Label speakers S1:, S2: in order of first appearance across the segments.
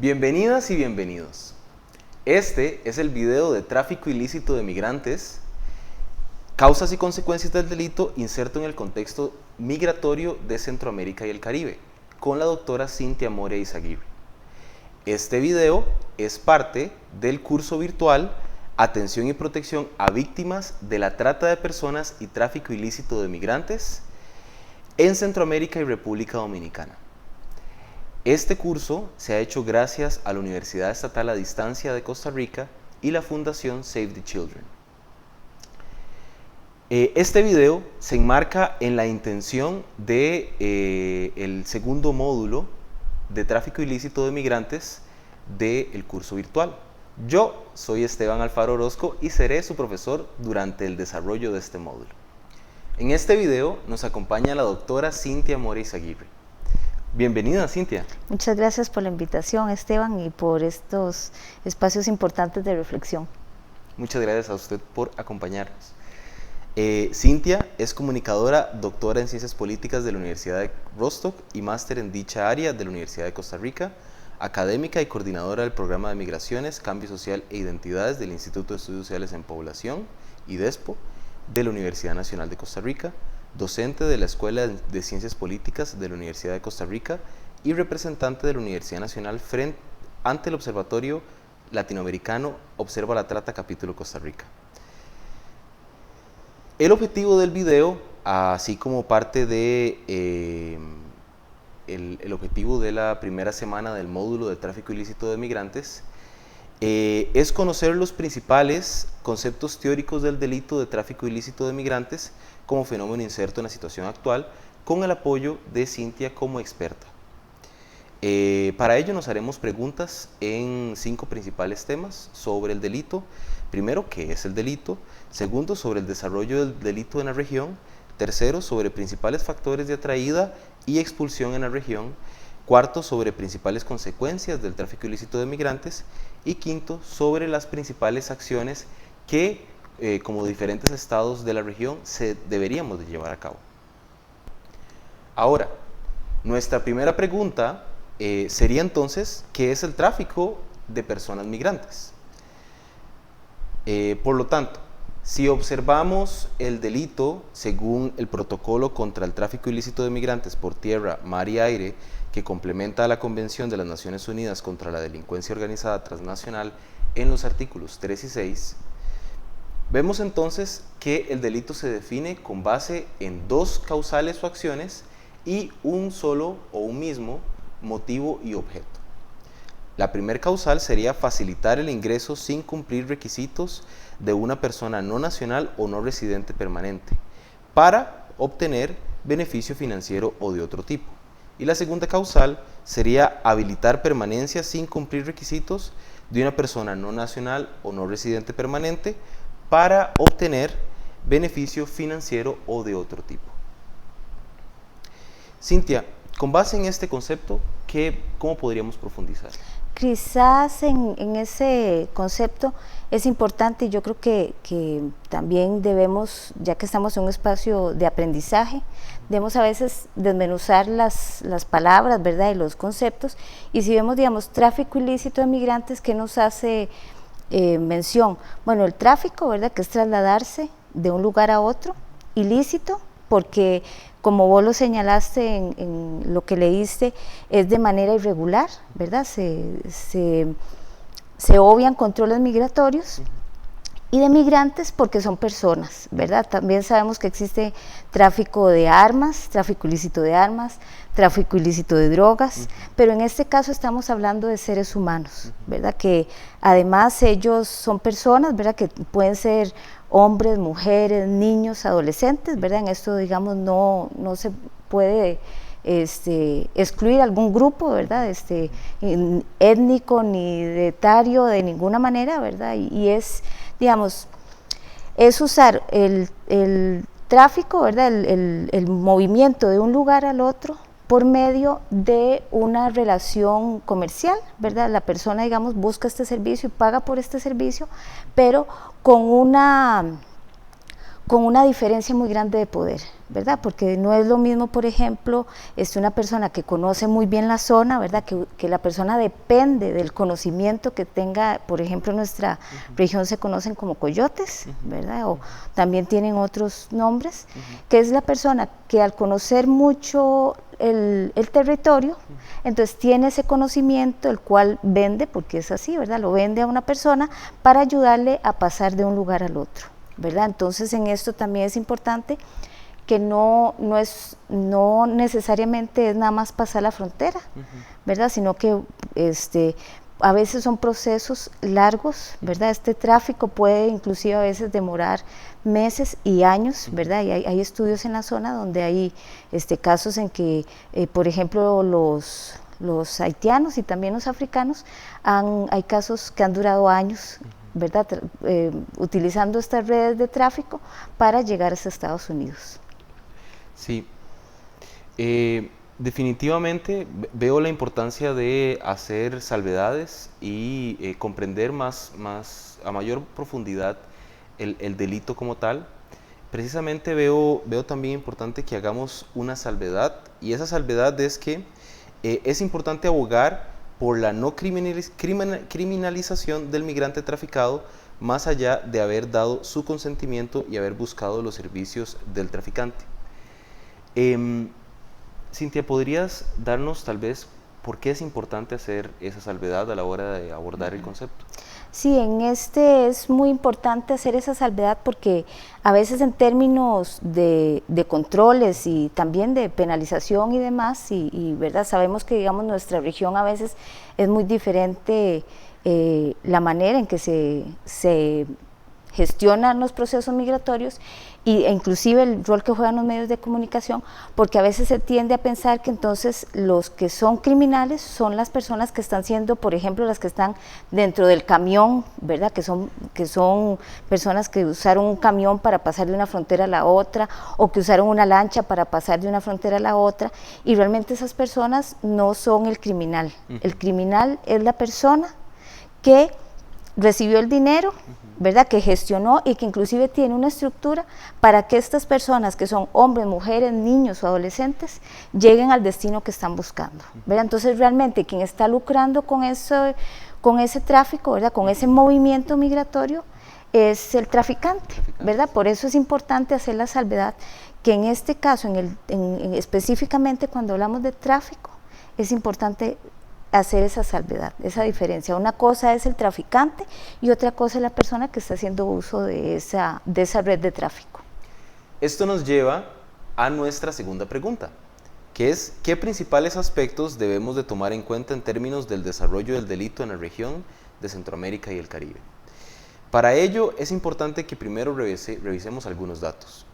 S1: Bienvenidas y bienvenidos. Este es el video de tráfico ilícito de migrantes, causas y consecuencias del delito inserto en el contexto migratorio de Centroamérica y el Caribe, con la doctora Cynthia Moria Izaguirre. Este video es parte del curso virtual Atención y protección a víctimas de la trata de personas y tráfico ilícito de migrantes en Centroamérica y República Dominicana. Este curso se ha hecho gracias a la Universidad Estatal a Distancia de Costa Rica y la Fundación Save the Children. Este video se enmarca en la intención de el segundo módulo de tráfico ilícito de migrantes del curso virtual. Yo soy Esteban Alfaro Orozco y seré su profesor durante el desarrollo de este módulo. En este video nos acompaña la doctora Cynthia Moria Izaguirre. Bienvenida, Cynthia.
S2: Muchas gracias por la invitación, Esteban, y por estos espacios importantes de reflexión.
S1: Muchas gracias a usted por acompañarnos. Cynthia es comunicadora, doctora en Ciencias Políticas de la Universidad de Rostock y máster en dicha área de la Universidad de Costa Rica, académica y coordinadora del Programa de Migraciones, Cambio Social e Identidades del Instituto de Estudios Sociales en Población, IDESPO, de la Universidad Nacional de Costa Rica, docente de la Escuela de Ciencias Políticas de la Universidad de Costa Rica y representante de la Universidad Nacional ante el Observatorio Latinoamericano Observa la Trata, capítulo Costa Rica. El objetivo del video, así como parte de el objetivo de la primera semana del módulo de tráfico ilícito de migrantes, es conocer los principales conceptos teóricos del delito de tráfico ilícito de migrantes como fenómeno inserto en la situación actual, con el apoyo de Cynthia como experta. Para ello nos haremos preguntas en 5 principales temas sobre el delito. Primero, ¿qué es el delito? Segundo, sobre el desarrollo del delito en la región. Tercero, sobre principales factores de atraída y expulsión en la región. Cuarto, sobre principales consecuencias del tráfico ilícito de migrantes. Y quinto, sobre las principales acciones que, como diferentes estados de la región, deberíamos de llevar a cabo. Ahora, nuestra primera pregunta sería entonces, ¿qué es el tráfico de personas migrantes? Por lo tanto, si observamos el delito según el protocolo contra el tráfico ilícito de migrantes por tierra, mar y aire, que complementa a la Convención de las Naciones Unidas contra la Delincuencia Organizada Transnacional en los artículos 3 y 6, vemos entonces que el delito se define con base en 2 causales o acciones y un solo o un mismo motivo y objeto. La primer causal sería facilitar el ingreso sin cumplir requisitos de una persona no nacional o no residente permanente para obtener beneficio financiero o de otro tipo. Y la segunda causal sería habilitar permanencia sin cumplir requisitos de una persona no nacional o no residente permanente para obtener beneficio financiero o de otro tipo. Cynthia, con base en este concepto, ¿cómo podríamos profundizar?
S2: Quizás en ese concepto es importante y yo creo que también debemos, ya que estamos en un espacio de aprendizaje, debemos a veces desmenuzar las palabras, ¿verdad?, y los conceptos, y si vemos, digamos, tráfico ilícito de migrantes, ¿qué nos hace mención? Bueno, el tráfico, ¿verdad?, que es trasladarse de un lugar a otro, ilícito, porque como vos lo señalaste en lo que leíste, es de manera irregular, ¿verdad? Se obvian controles migratorios y de migrantes porque son personas, ¿verdad? También sabemos que existe tráfico de armas, tráfico ilícito de armas, tráfico ilícito de drogas, pero en este caso estamos hablando de seres humanos, ¿verdad? Que además ellos son personas, ¿verdad?, que pueden ser hombres, mujeres, niños, adolescentes, ¿verdad? En esto, digamos, no se puede excluir algún grupo, ¿verdad?, étnico ni de etario de ninguna manera, ¿verdad? Y es, digamos, es usar el tráfico, ¿verdad?, el movimiento de un lugar al otro por medio de una relación comercial, ¿verdad? La persona, digamos, busca este servicio y paga por este servicio, pero con con una diferencia muy grande de poder, ¿verdad? Porque no es lo mismo, por ejemplo, una persona que conoce muy bien la zona, ¿verdad? Que la persona depende del conocimiento que tenga, por ejemplo, en nuestra región se conocen como coyotes, ¿verdad? O también tienen otros nombres, que es la persona que al conocer mucho el territorio, entonces tiene ese conocimiento, el cual vende, porque es así, ¿verdad? Lo vende a una persona para ayudarle a pasar de un lugar al otro, ¿verdad? Entonces en esto también es importante que no necesariamente es nada más pasar la frontera, ¿verdad? Sino que a veces son procesos largos, ¿verdad? Este tráfico puede inclusive a veces demorar meses y años, ¿verdad? Y hay estudios en la zona donde hay casos en que, por ejemplo, los haitianos y también los africanos, hay casos que han durado años, ¿verdad? Utilizando estas redes de tráfico para llegar hasta Estados Unidos.
S1: Sí, definitivamente veo la importancia de hacer salvedades y comprender a mayor profundidad el delito como tal. Precisamente veo también importante que hagamos una salvedad, y esa salvedad es que es importante abogar por la no criminalización del migrante traficado, más allá de haber dado su consentimiento y haber buscado los servicios del traficante. Cintia, ¿podrías darnos tal vez por qué es importante hacer esa salvedad a la hora de abordar el concepto?
S2: Sí, es muy importante hacer esa salvedad porque a veces en términos de controles y también de penalización y demás, y ¿verdad? Sabemos que digamos nuestra región a veces es muy diferente la manera en que se gestionan los procesos migratorios e inclusive el rol que juegan los medios de comunicación, porque a veces se tiende a pensar que entonces los que son criminales son las personas que están siendo, por ejemplo, las que están dentro del camión, ¿verdad? Que son personas que usaron un camión para pasar de una frontera a la otra, o que usaron una lancha para pasar de una frontera a la otra, y realmente esas personas no son el criminal. El criminal es la persona que recibió el dinero, ¿verdad? Que gestionó y que inclusive tiene una estructura para que estas personas que son hombres, mujeres, niños o adolescentes lleguen al destino que están buscando, ¿verdad? Entonces realmente quien está lucrando con ese tráfico, ¿verdad? Con ese movimiento migratorio es el traficante, ¿verdad? Por eso es importante hacer la salvedad que en este caso, específicamente cuando hablamos de tráfico, es importante hacer esa salvedad, esa diferencia. Una cosa es el traficante y otra cosa es la persona que está haciendo uso de esa red de tráfico.
S1: Esto nos lleva a nuestra segunda pregunta, que es ¿qué principales aspectos debemos de tomar en cuenta en términos del desarrollo del delito en la región de Centroamérica y el Caribe? Para ello es importante que primero revisemos algunos datos.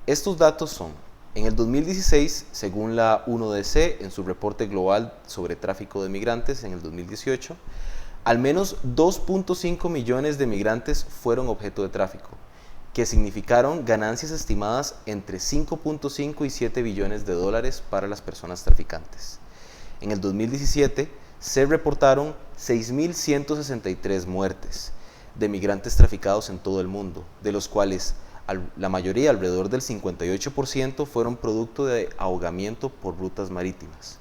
S1: Estos datos son: en el 2016, según la UNODC, en su reporte global sobre tráfico de migrantes en el 2018, al menos 2.5 millones de migrantes fueron objeto de tráfico, que significaron ganancias estimadas entre 5.5 y 7 billones de dólares para las personas traficantes. En el 2017 se reportaron 6.163 muertes de migrantes traficados en todo el mundo, de los cuales la mayoría, alrededor del 58%, fueron producto de ahogamiento por rutas marítimas.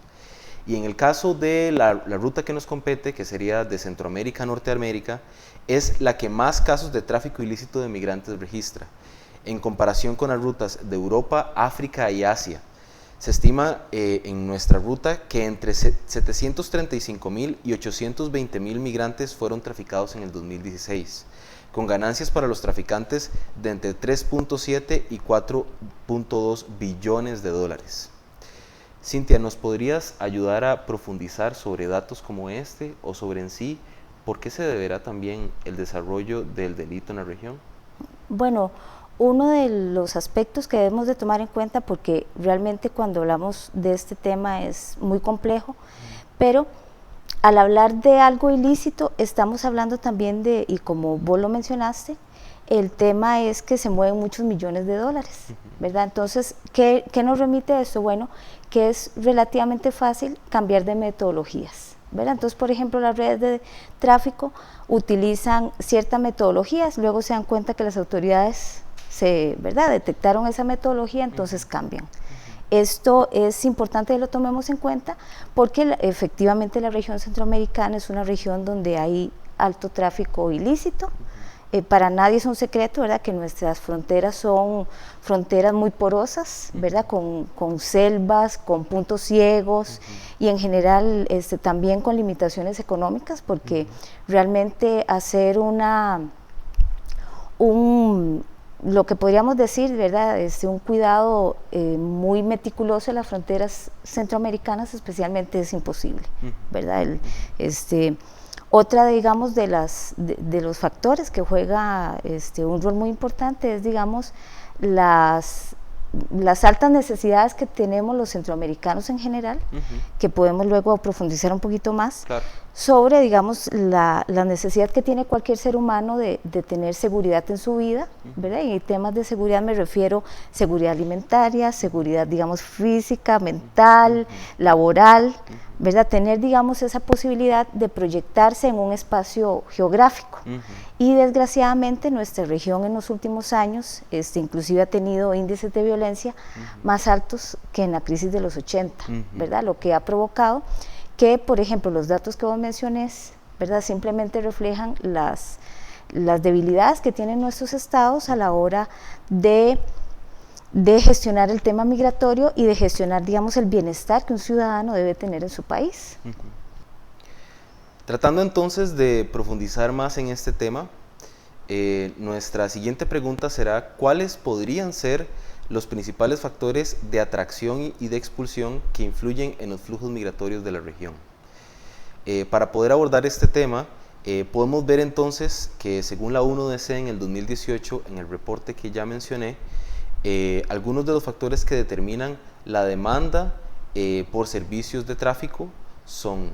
S1: Y en el caso de la ruta que nos compete, que sería de Centroamérica a Norteamérica, es la que más casos de tráfico ilícito de migrantes registra, en comparación con las rutas de Europa, África y Asia. Se estima en nuestra ruta que entre 735.000 y 820.000 migrantes fueron traficados en el 2016, con ganancias para los traficantes de entre 3.7 y 4.2 billones de dólares. Cintia, ¿nos podrías ayudar a profundizar sobre datos como este o sobre en sí por qué se deberá también el desarrollo del delito en la región?
S2: Bueno, uno de los aspectos que debemos de tomar en cuenta, porque realmente cuando hablamos de este tema es muy complejo, pero al hablar de algo ilícito estamos hablando también de, y como vos lo mencionaste, el tema es que se mueven muchos millones de dólares, ¿verdad? Entonces, ¿qué nos remite esto? Bueno, que es relativamente fácil cambiar de metodologías, ¿verdad? Entonces, por ejemplo, las redes de tráfico utilizan ciertas metodologías, luego se dan cuenta que las autoridades ¿verdad? Detectaron esa metodología, entonces cambian. Esto es importante que lo tomemos en cuenta porque efectivamente la región centroamericana es una región donde hay alto tráfico ilícito. Para nadie es un secreto, ¿verdad?, que nuestras fronteras son fronteras muy porosas, ¿verdad?, con selvas, con puntos ciegos y en general también con limitaciones económicas, porque realmente hacer lo que podríamos decir, ¿verdad?, un cuidado muy meticuloso de las fronteras centroamericanas especialmente es imposible, ¿verdad? Otra, digamos, de los factores que juega un rol muy importante es, digamos, las altas necesidades que tenemos los centroamericanos en general, que podemos luego profundizar un poquito más, claro, sobre, digamos, la necesidad que tiene cualquier ser humano de tener seguridad en su vida, ¿verdad? Y temas de seguridad me refiero a seguridad alimentaria, seguridad, digamos, física, mental, laboral, ¿verdad? Tener, digamos, esa posibilidad de proyectarse en un espacio geográfico. Y desgraciadamente nuestra región en los últimos años inclusive ha tenido índices de violencia más altos que en la crisis de los 80, ¿verdad? Lo que ha provocado que, por ejemplo, los datos que vos mencionés, ¿verdad?, simplemente reflejan las debilidades que tienen nuestros estados a la hora de gestionar el tema migratorio y de gestionar, digamos, el bienestar que un ciudadano debe tener en su país.
S1: Tratando entonces de profundizar más en este tema, nuestra siguiente pregunta será: ¿cuáles podrían ser los principales factores de atracción y de expulsión que influyen en los flujos migratorios de la región? Para poder abordar este tema, podemos ver entonces que según la UNODC en el 2018, en el reporte que ya mencioné, algunos de los factores que determinan la demanda por servicios de tráfico son: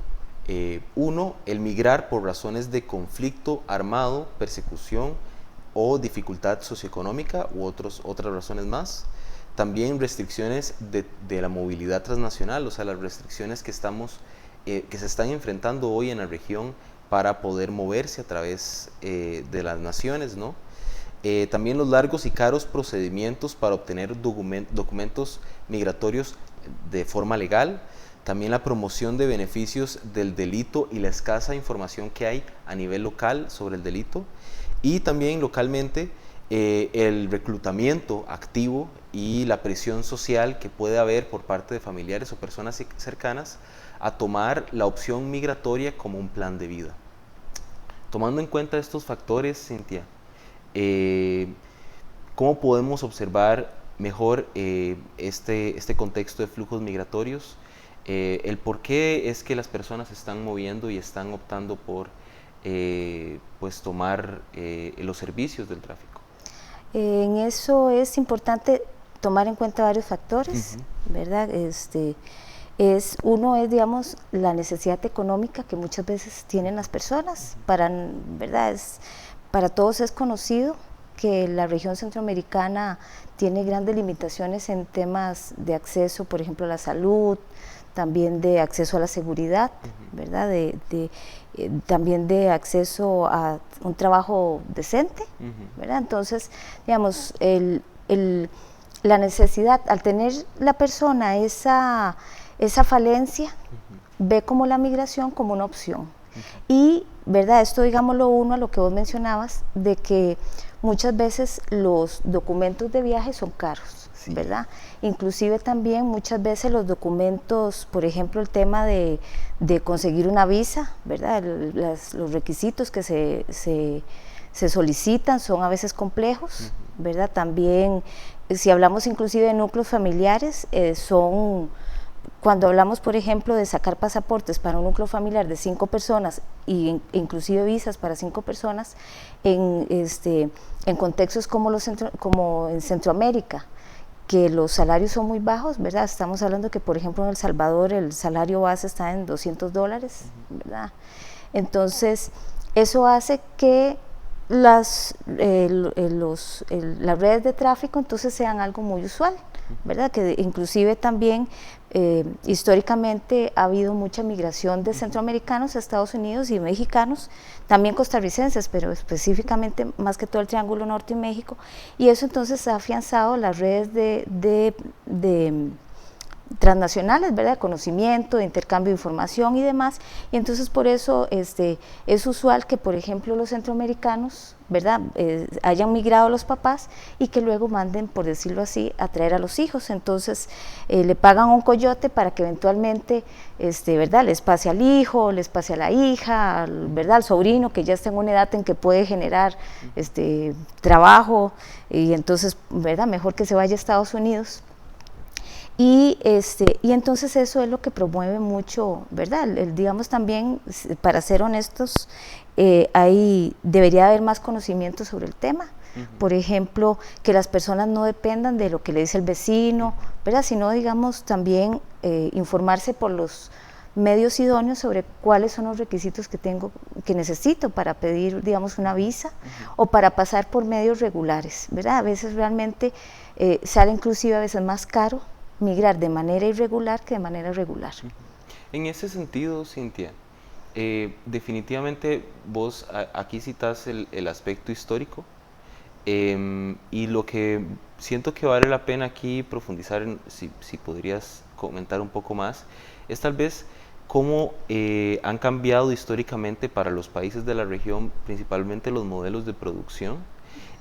S1: 1. El migrar por razones de conflicto armado, persecución o dificultad socioeconómica u otras razones más. También restricciones de la movilidad transnacional, o sea, las restricciones que se están enfrentando hoy en la región para poder moverse a través de las naciones, ¿no? También los largos y caros procedimientos para obtener documentos migratorios de forma legal. También la promoción de beneficios del delito y la escasa información que hay a nivel local sobre el delito. Y también localmente el reclutamiento activo y la presión social que puede haber por parte de familiares o personas cercanas a tomar la opción migratoria como un plan de vida. Tomando en cuenta estos factores, Cintia, ¿cómo podemos observar mejor este contexto de flujos migratorios? El por qué es que las personas se están moviendo y están optando por pues tomar los servicios del tráfico.
S2: En eso es importante tomar en cuenta varios factores, ¿verdad? Uno es, digamos, la necesidad económica que muchas veces tienen las personas. ¿Verdad? Para todos es conocido que la región centroamericana tiene grandes limitaciones en temas de acceso, por ejemplo, a la salud, también de acceso a la seguridad, ¿verdad? También de acceso a un trabajo decente, ¿verdad? Entonces, digamos, la necesidad, al tener la persona esa falencia, ve como la migración como una opción. Y, ¿verdad?, esto, digámoslo uno a lo que vos mencionabas, de que muchas veces los documentos de viaje son caros, ¿verdad? Inclusive también muchas veces los documentos, por ejemplo, el tema de conseguir una visa, ¿verdad? Los requisitos que se solicitan son a veces complejos, ¿verdad? También, si hablamos inclusive de núcleos familiares, cuando hablamos, por ejemplo, de sacar pasaportes para un núcleo familiar de 5 personas e inclusive visas para 5 personas en contextos como en Centroamérica, que los salarios son muy bajos, ¿verdad? Estamos hablando que, por ejemplo, en El Salvador el salario base está en $200, ¿verdad? Entonces, eso hace que las redes de tráfico entonces sean algo muy usual, ¿verdad? Que inclusive también históricamente ha habido mucha migración de centroamericanos a Estados Unidos y mexicanos, también costarricenses, pero específicamente más que todo el Triángulo Norte y México, y eso entonces ha afianzado las redes de transnacionales, ¿verdad? De conocimiento, de intercambio de información y demás, y entonces por eso es usual que, por ejemplo, los centroamericanos, ¿verdad? Hayan migrado los papás y que luego manden, por decirlo así, a traer a los hijos, entonces le pagan un coyote para que eventualmente, ¿verdad? Les pase al hijo, les pase a la hija, ¿verdad? Al sobrino que ya está en una edad en que puede generar trabajo, y entonces, ¿verdad? Mejor que se vaya a Estados Unidos. Y entonces eso es lo que promueve mucho, ¿verdad? Digamos también, para ser honestos, debería haber más conocimiento sobre el tema. Por ejemplo, que las personas no dependan de lo que le dice el vecino, ¿verdad? Sino, digamos, también informarse por los medios idóneos sobre cuáles son los requisitos que necesito para pedir, digamos, una visa o para pasar por medios regulares, ¿verdad? A veces realmente sale inclusive a veces más caro migrar de manera irregular que de manera regular.
S1: En ese sentido, Cintia, definitivamente vos aquí citas el aspecto histórico, y lo que siento que vale la pena aquí profundizar, si podrías comentar un poco más, es tal vez cómo han cambiado históricamente para los países de la región, principalmente los modelos de producción,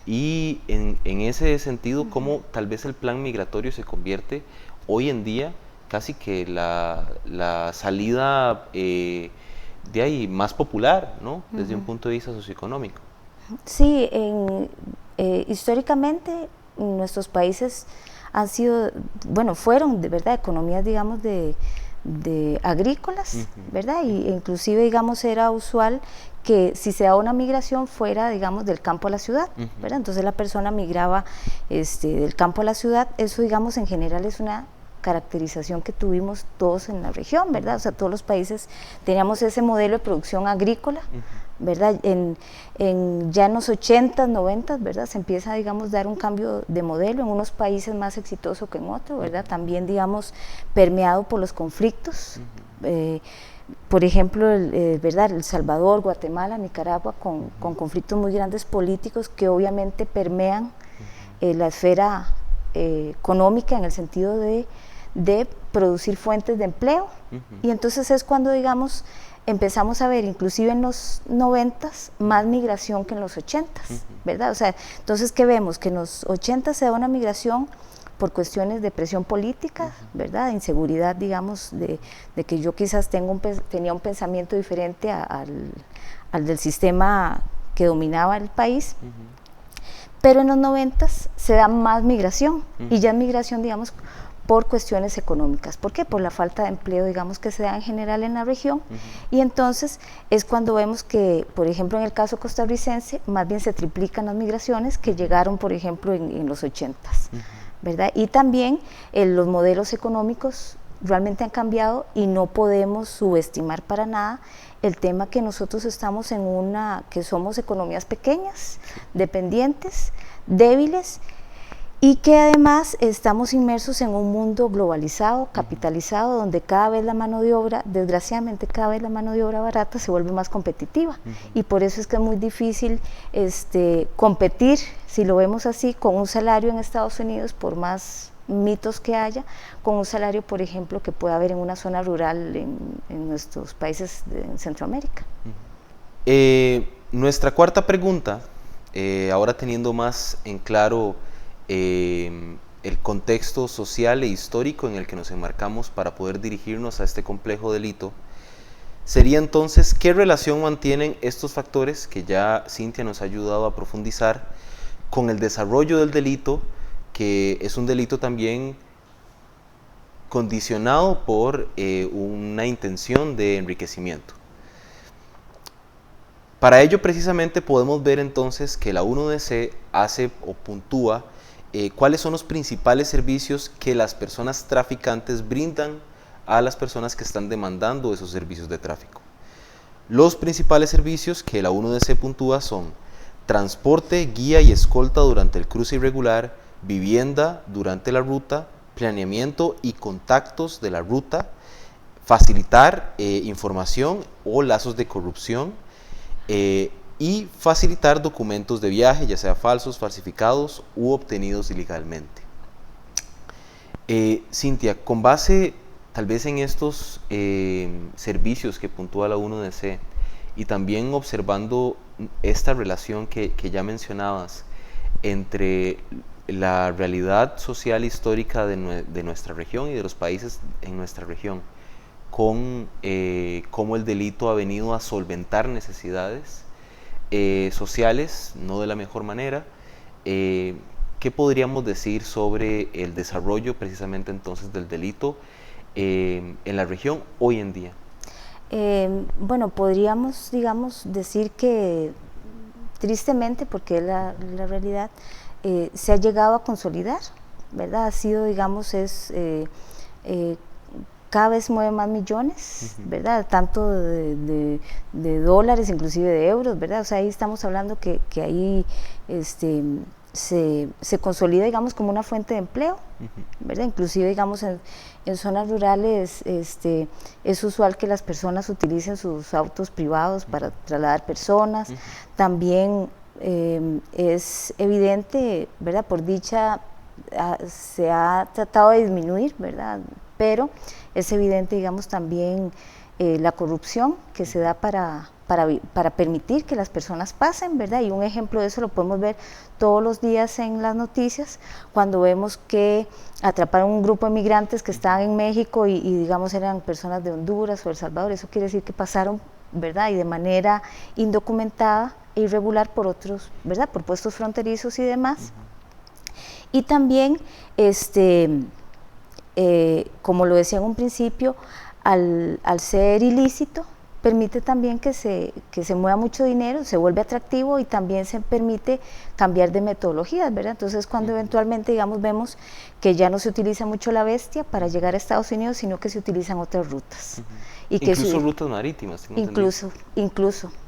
S1: y en ese sentido, cómo tal vez el plan migratorio se convierte hoy en día casi que la salida de ahí más popular, ¿no? Desde un punto de vista socioeconómico.
S2: Sí, históricamente nuestros países han sido, bueno, fueron de verdad economías, digamos, de agrícolas, ¿verdad? Y inclusive, digamos, era usual que si se da una migración fuera, digamos, del campo a la ciudad, ¿verdad? Entonces la persona migraba del campo a la ciudad. Eso, digamos, en general es una caracterización que tuvimos todos en la región, ¿verdad? O sea, todos los países teníamos ese modelo de producción agrícola, ¿verdad? Ya en los 80s, 90s, ¿verdad? Se empieza, digamos, a dar un cambio de modelo en unos países más exitoso que en otros, ¿verdad? También, digamos, permeado por los conflictos. Por ejemplo, ¿verdad? El Salvador, Guatemala, Nicaragua, con conflictos muy grandes políticos que obviamente permean la esfera económica en el sentido de producir fuentes de empleo. Y entonces es cuando, digamos, empezamos a ver, inclusive en los 90s, más migración que en los 80s, ¿verdad? O sea, entonces, ¿qué vemos? Que en los 80s se da una migración por cuestiones de presión política, ¿verdad? De inseguridad, digamos, de que yo quizás tenía un pensamiento diferente al del sistema que dominaba el país. Pero en los 90s se da más migración, y ya es migración, digamos, por cuestiones económicas. ¿Por qué? Por la falta de empleo, digamos, que se da en general en la región, y entonces es cuando vemos que, por ejemplo, en el caso costarricense, más bien se triplican las migraciones que llegaron, por ejemplo, en los 80s, ¿verdad? Y también los modelos económicos realmente han cambiado, y no podemos subestimar para nada el tema que nosotros estamos que somos economías pequeñas, dependientes, débiles, y que además estamos inmersos en un mundo globalizado, capitalizado, donde cada vez la mano de obra, desgraciadamente cada vez la mano de obra barata se vuelve más competitiva, y por eso es que es muy difícil competir, si lo vemos así, con un salario en Estados Unidos, por más mitos que haya, con un salario, por ejemplo, que pueda haber en una zona rural en nuestros países de Centroamérica.
S1: Nuestra cuarta pregunta, ahora teniendo más en claro el contexto social e histórico en el que nos enmarcamos para poder dirigirnos a este complejo delito, sería entonces, ¿qué relación mantienen estos factores que ya Cintia nos ha ayudado a profundizar con el desarrollo del delito, que es un delito también condicionado por una intención de enriquecimiento? Para ello, precisamente, podemos ver entonces que la 1DC hace o puntúa cuáles son los principales servicios que las personas traficantes brindan a las personas que están demandando esos servicios de tráfico. Los principales servicios que la 1DC puntúa son transporte, guía y escolta durante el cruce irregular, vivienda durante la ruta, planeamiento y contactos de la ruta, facilitar información o lazos de corrupción, y facilitar documentos de viaje, ya sea falsos, falsificados u obtenidos ilegalmente. Cintia, con base tal vez en estos servicios que puntúa la UNODC y también observando esta relación que ya mencionabas entre la realidad social histórica de nuestra región y de los países en nuestra región, con cómo el delito ha venido a solventar necesidades sociales, no de la mejor manera, ¿qué podríamos decir sobre el desarrollo precisamente entonces del delito en la región hoy en día?
S2: Bueno, podríamos, digamos, decir que tristemente, porque es la realidad, se ha llegado a consolidar, ¿verdad? Ha sido, digamos, cada vez mueve más millones, ¿verdad? Tanto de dólares, inclusive de euros, ¿verdad? O sea, ahí estamos hablando que ahí se consolida, digamos, como una fuente de empleo, ¿verdad? Inclusive, digamos, en zonas rurales es usual que las personas utilicen sus autos privados para trasladar personas. También es evidente, ¿verdad? Por dicha se ha tratado de disminuir, ¿verdad? Pero es evidente, digamos, también la corrupción que se da para permitir que las personas pasen, ¿verdad? Y un ejemplo de eso lo podemos ver todos los días en las noticias, cuando vemos que atraparon un grupo de migrantes que estaban en México y digamos eran personas de Honduras o El Salvador. Eso quiere decir que pasaron, ¿verdad? Y de manera indocumentada e irregular por otros, ¿verdad? Por puestos fronterizos y demás. Y también, como lo decía en un principio, al ser ilícito, permite también que se mueva mucho dinero, se vuelve atractivo y también se permite cambiar de metodologías, ¿verdad? Entonces, cuando eventualmente, digamos, vemos que ya no se utiliza mucho la bestia para llegar a Estados Unidos, sino que se utilizan otras rutas.
S1: Y incluso rutas marítimas.
S2: Incluso,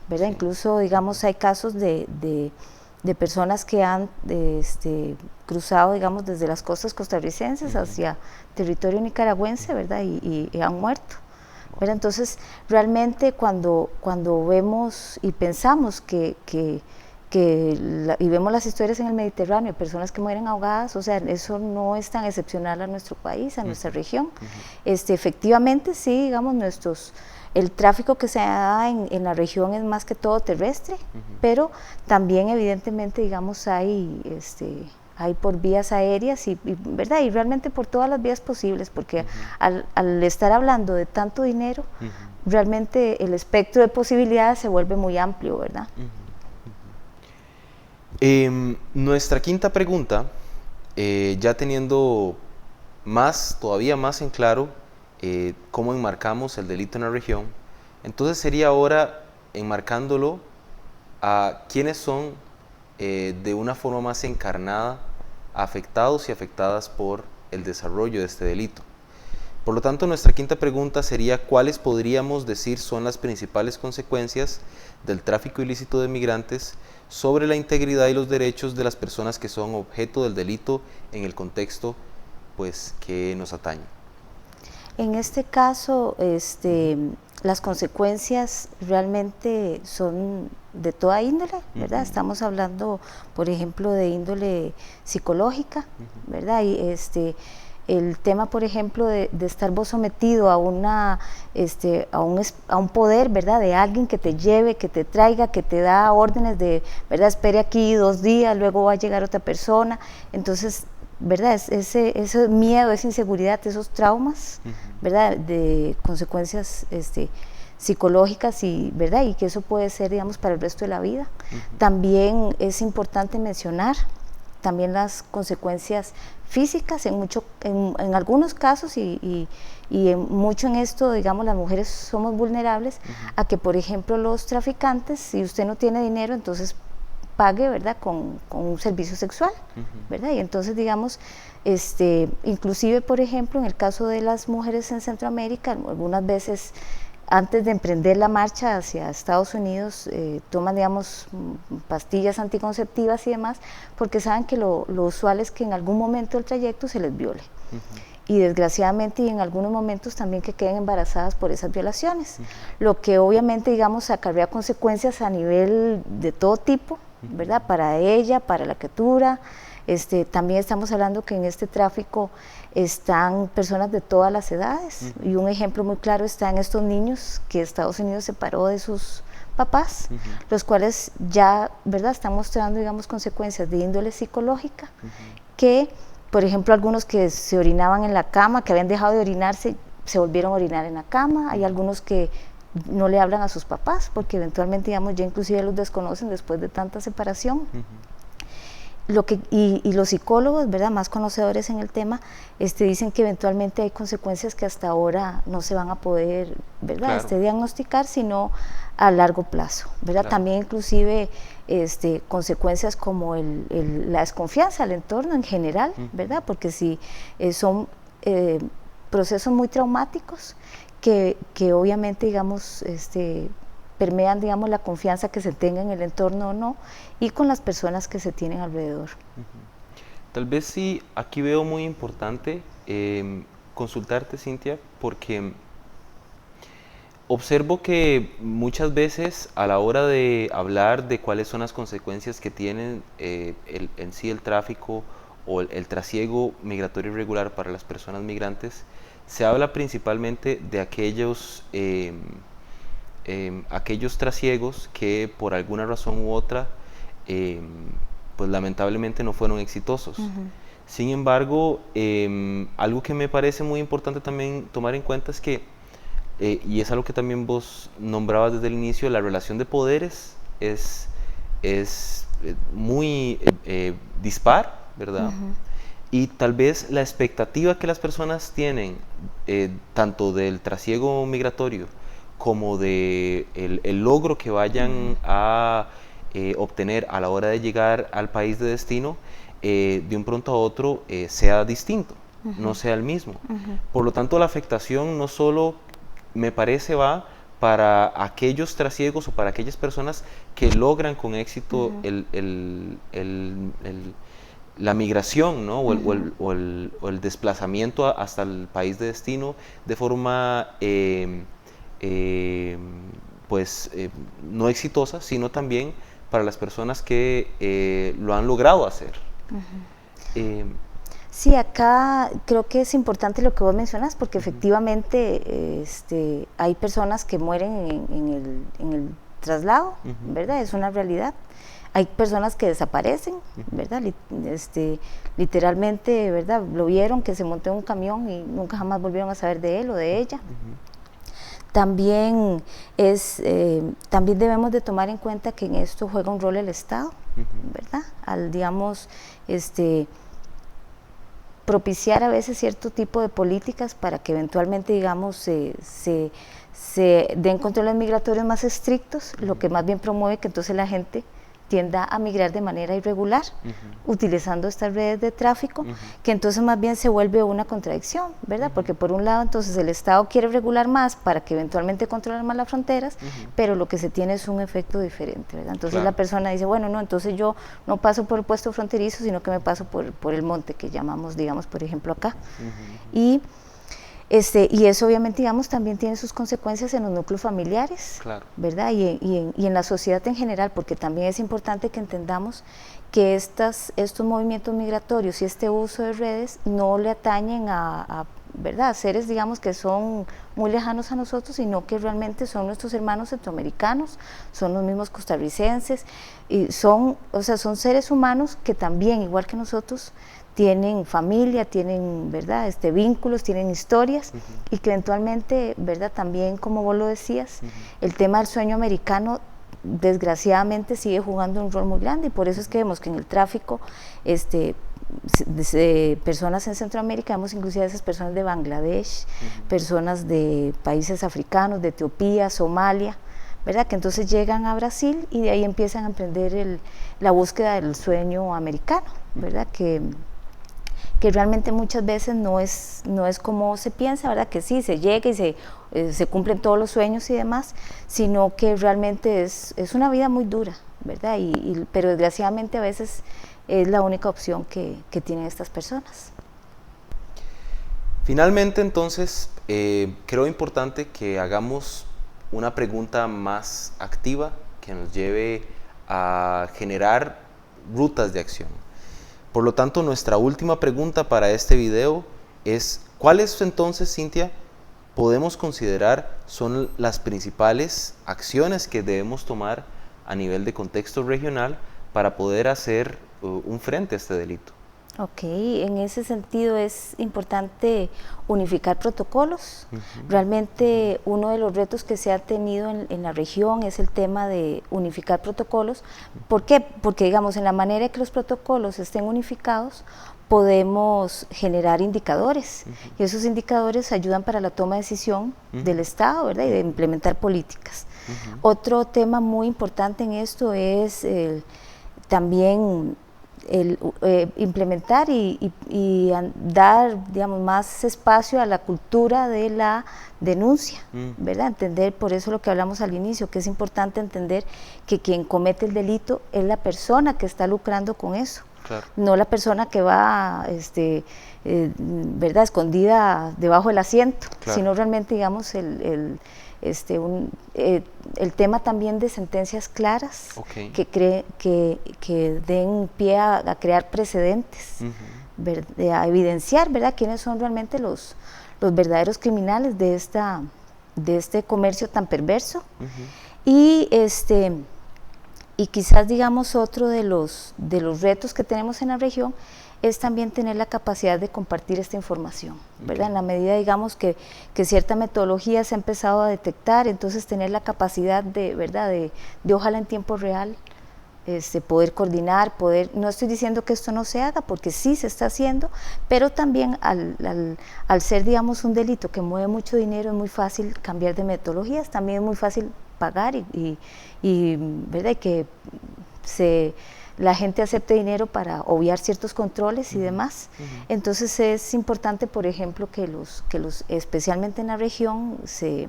S2: ¿verdad? Sí. Incluso, digamos, hay casos de personas que han cruzado, digamos, desde las costas costarricenses hacia territorio nicaragüense, ¿verdad? Y han muerto, ¿verdad? Entonces, realmente cuando vemos y pensamos y vemos las historias en el Mediterráneo, personas que mueren ahogadas, o sea, eso no es tan excepcional a nuestro país, a nuestra región. Efectivamente, sí, digamos, el tráfico que se da en la región es más que todo terrestre, pero también evidentemente, digamos, hay por vías aéreas ¿verdad? Y realmente por todas las vías posibles, porque al estar hablando de tanto dinero, realmente el espectro de posibilidades se vuelve muy amplio, ¿verdad?
S1: Nuestra quinta pregunta, ya teniendo todavía más en claro cómo enmarcamos el delito en la región, entonces sería ahora enmarcándolo a quiénes son de una forma más encarnada afectados y afectadas por el desarrollo de este delito. Por lo tanto, nuestra quinta pregunta sería: ¿cuáles podríamos decir son las principales consecuencias del tráfico ilícito de migrantes sobre la integridad y los derechos de las personas que son objeto del delito en el contexto, pues, que nos atañe?
S2: En este caso, las consecuencias realmente son de toda índole, ¿verdad? Estamos hablando, por ejemplo, de índole psicológica, ¿verdad? Y el tema, por ejemplo, de estar vos sometido a un poder, ¿verdad? De alguien que te lleve, que te traiga, que te da órdenes de, ¿verdad? Espere aquí 2 días, luego va a llegar otra persona. Entonces, ¿verdad? Ese miedo, esa inseguridad, esos traumas, ¿verdad? De consecuencias psicológicas ¿verdad? Y que eso puede ser, digamos, para el resto de la vida. También es importante mencionar también las consecuencias físicas en algunos casos y mucho en esto, digamos, las mujeres somos vulnerables a que, por ejemplo, los traficantes, si usted no tiene dinero, entonces pague, ¿verdad? Con un servicio sexual, ¿verdad? Y entonces, digamos, inclusive, por ejemplo, en el caso de las mujeres en Centroamérica, algunas veces antes de emprender la marcha hacia Estados Unidos, toman, digamos, pastillas anticonceptivas y demás, porque saben que lo usual es que en algún momento del trayecto se les viole. Y desgraciadamente, y en algunos momentos también que queden embarazadas por esas violaciones, lo que obviamente, digamos, acarrea consecuencias a nivel de todo tipo, ¿verdad? Para ella, para la criatura. También estamos hablando que en este tráfico están personas de todas las edades, y un ejemplo muy claro está en estos niños que Estados Unidos separó de sus papás, los cuales ya, ¿verdad?, están mostrando, digamos, consecuencias de índole psicológica, que, por ejemplo, algunos que se orinaban en la cama, que habían dejado de orinarse, se volvieron a orinar en la cama. Hay algunos que no le hablan a sus papás, porque eventualmente, digamos, ya inclusive los desconocen después de tanta separación. Y los psicólogos, ¿verdad?, más conocedores en el tema, dicen que eventualmente hay consecuencias que hasta ahora no se van a poder, ¿verdad?,
S1: Claro.
S2: diagnosticar, sino a largo plazo, ¿verdad?
S1: Claro.
S2: También inclusive consecuencias como la desconfianza al entorno en general, ¿verdad? Porque si son procesos muy traumáticos que obviamente, digamos, permean, digamos, la confianza que se tenga en el entorno o no, y con las personas que se tienen alrededor.
S1: Tal vez sí, aquí veo muy importante consultarte, Cintia, porque observo que muchas veces a la hora de hablar de cuáles son las consecuencias que tienen en sí el tráfico o el trasiego migratorio irregular para las personas migrantes, se habla principalmente de aquellos trasiegos que por alguna razón u otra pues lamentablemente no fueron exitosos. Sin embargo, algo que me parece muy importante también tomar en cuenta es que, y es algo que también vos nombrabas desde el inicio, la relación de poderes es muy dispar, ¿verdad? Y tal vez la expectativa que las personas tienen, tanto del trasiego migratorio como de el logro que vayan a obtener a la hora de llegar al país de destino, de un pronto a otro sea distinto, no sea el mismo. Por lo tanto, la afectación no solo, me parece, va para aquellos trasiegos o para aquellas personas que logran con éxito la migración, ¿no? o el desplazamiento hasta el país de destino de forma no exitosa, sino también para las personas que lo han logrado hacer.
S2: Sí, acá creo que es importante lo que vos mencionas, porque efectivamente hay personas que mueren en el traslado, ¿verdad? Es una realidad. Hay personas que desaparecen, ¿verdad? Literalmente, ¿verdad? Lo vieron que se montó en un camión y nunca jamás volvieron a saber de él o de ella. También también debemos de tomar en cuenta que en esto juega un rol el Estado, ¿verdad? Al, digamos, propiciar a veces cierto tipo de políticas para que eventualmente, digamos, se den controles migratorios más estrictos, lo que más bien promueve que entonces la gente tienda a migrar de manera irregular, utilizando estas redes de tráfico, que entonces más bien se vuelve una contradicción, ¿verdad? Porque por un lado entonces el Estado quiere regular más para que eventualmente controlen más las fronteras, pero lo que se tiene es un efecto diferente, ¿verdad? Entonces la persona dice, bueno, no, entonces yo no paso por el puesto fronterizo, sino que me paso por el monte, que llamamos, digamos, por ejemplo, acá. Y eso obviamente, digamos, también tiene sus consecuencias en los núcleos familiares,
S1: Claro.
S2: ¿verdad? Y en la sociedad en general, porque también es importante que entendamos que estos movimientos migratorios y este uso de redes no le atañen ¿verdad?, a seres, digamos, que son muy lejanos a nosotros, sino que realmente son nuestros hermanos centroamericanos, son los mismos costarricenses, y son seres humanos que también, igual que nosotros, tienen familia, tienen, ¿verdad?, vínculos, tienen historias, y que eventualmente, ¿verdad?, también, como vos lo decías, el tema del sueño americano desgraciadamente sigue jugando un rol muy grande, y por eso es que vemos que en el tráfico de personas en Centroamérica, vemos inclusive a esas personas de Bangladesh, personas de países africanos, de Etiopía, Somalia, ¿verdad?, que entonces llegan a Brasil y de ahí empiezan a emprender la búsqueda del sueño americano, ¿verdad?, que realmente muchas veces no es como se piensa, ¿verdad?, que sí, se llega y se cumplen todos los sueños y demás, sino que realmente es una vida muy dura, ¿verdad? Pero desgraciadamente a veces es la única opción que tienen estas personas.
S1: Finalmente, entonces, creo importante que hagamos una pregunta más activa que nos lleve a generar rutas de acción. Por lo tanto, nuestra última pregunta para este video es: ¿cuáles entonces, Cintia, podemos considerar son las principales acciones que debemos tomar a nivel de contexto regional para poder hacer un frente a este delito?
S2: Ok, en ese sentido es importante unificar protocolos. Realmente uno de los retos que se ha tenido en la región es el tema de unificar protocolos. ¿Por qué? Porque digamos, en la manera que los protocolos estén unificados, podemos generar indicadores, y esos indicadores ayudan para la toma de decisión del Estado, ¿verdad? Y de implementar políticas. Otro tema muy importante en esto es también implementar y dar, digamos, más espacio a la cultura de la denuncia, ¿verdad? Entender, por eso lo que hablamos al inicio, que es importante entender que quien comete el delito es la persona que está lucrando con eso. Claro. No la persona que va ¿verdad? Escondida debajo del asiento, claro, sino realmente, digamos, el tema también de sentencias claras, okay, que den pie a crear precedentes, a evidenciar, ¿verdad?, quiénes son realmente los verdaderos criminales de este comercio tan perverso. Y quizás, digamos, otro de los retos que tenemos en la región es también tener la capacidad de compartir esta información, ¿verdad? En la medida, digamos, que cierta metodología se ha empezado a detectar, entonces tener la capacidad de, ¿verdad?, de ojalá en tiempo real, poder coordinar, no estoy diciendo que esto no se haga, porque sí se está haciendo, pero también al ser, digamos, un delito que mueve mucho dinero, es muy fácil cambiar de metodologías, también es muy fácil pagar y ¿verdad?, que la gente acepte dinero para obviar ciertos controles y demás. Entonces es importante, por ejemplo, que especialmente en la región se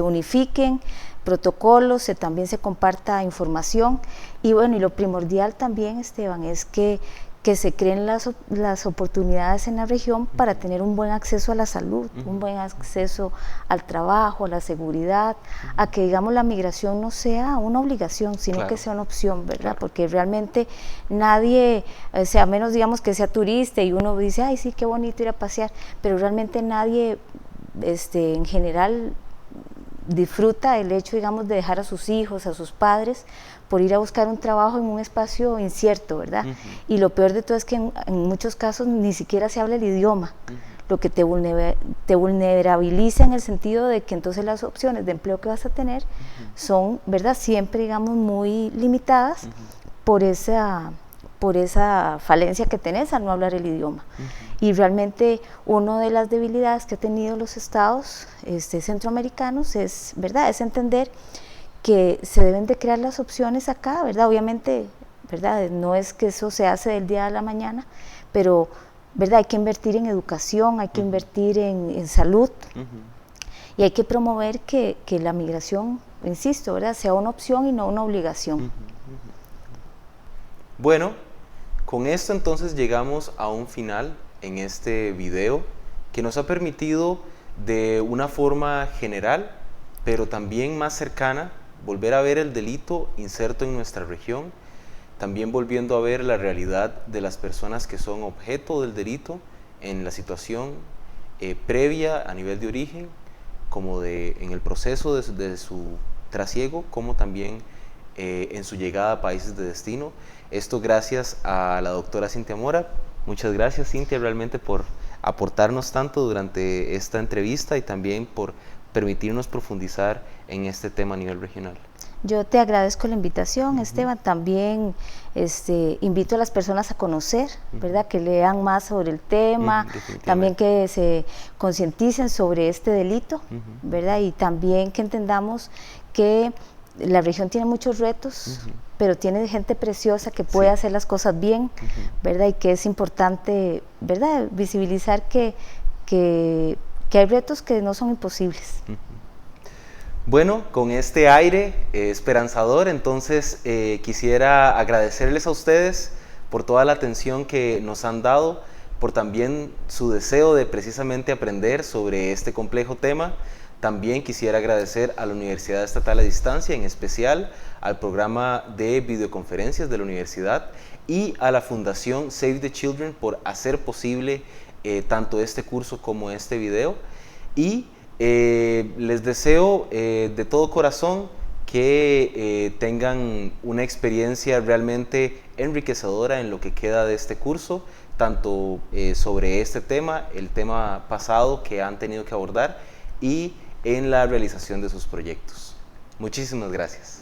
S2: unifiquen protocolos, también se comparta información, y bueno, y lo primordial también, Esteban, es que se creen las oportunidades en la región para tener un buen acceso a la salud, un buen acceso al trabajo, a la seguridad, a que, digamos, la migración no sea una obligación, sino claro, que sea una opción, ¿verdad? Claro. Porque realmente nadie, o sea, a menos, digamos, que sea turista y uno dice, ay, sí, qué bonito ir a pasear, pero realmente nadie, en general, disfruta el hecho, digamos, de dejar a sus hijos, a sus padres, por ir a buscar un trabajo en un espacio incierto, ¿verdad? Y lo peor de todo es que en muchos casos ni siquiera se habla el idioma, lo que te vulnerabiliza en el sentido de que entonces las opciones de empleo que vas a tener son, ¿verdad?, siempre, digamos, muy limitadas por esa falencia que tenés al no hablar el idioma. Y realmente una de las debilidades que han tenido los estados centroamericanos es, ¿verdad?, es entender que se deben de crear las opciones acá, ¿verdad? Obviamente, ¿verdad?, no es que eso se hace del día a la mañana, pero, ¿verdad?, hay que invertir en educación, hay que invertir en salud, y hay que promover que la migración, insisto, ¿verdad?, sea una opción y no una obligación.
S1: Bueno, con esto entonces llegamos a un final en este video que nos ha permitido de una forma general, pero también más cercana, volver a ver el delito inserto en nuestra región, también volviendo a ver la realidad de las personas que son objeto del delito en la situación previa a nivel de origen, como en el proceso de su trasiego, como también en su llegada a países de destino. Esto gracias a la doctora Cintia Mora. Muchas gracias, Cintia, realmente por aportarnos tanto durante esta entrevista y también por permitirnos profundizar en este tema a nivel regional.
S2: Yo te agradezco la invitación, Esteban. También invito a las personas a conocer, ¿verdad?, que lean más sobre el tema, también que se concienticen sobre este delito, ¿verdad?, y también que entendamos que la región tiene muchos retos, pero tiene gente preciosa que puede hacer las cosas bien, ¿verdad?, y que es importante, ¿verdad?, visibilizar que que hay retos que no son imposibles.
S1: Bueno, con este aire esperanzador, entonces quisiera agradecerles a ustedes por toda la atención que nos han dado, por también su deseo de precisamente aprender sobre este complejo tema. También quisiera agradecer a la Universidad Estatal a Distancia, en especial al programa de videoconferencias de la universidad y a la Fundación Save the Children por hacer posible tanto este curso como este video. Y les deseo de todo corazón que tengan una experiencia realmente enriquecedora en lo que queda de este curso, tanto sobre este tema, el tema pasado que han tenido que abordar y en la realización de sus proyectos. Muchísimas gracias.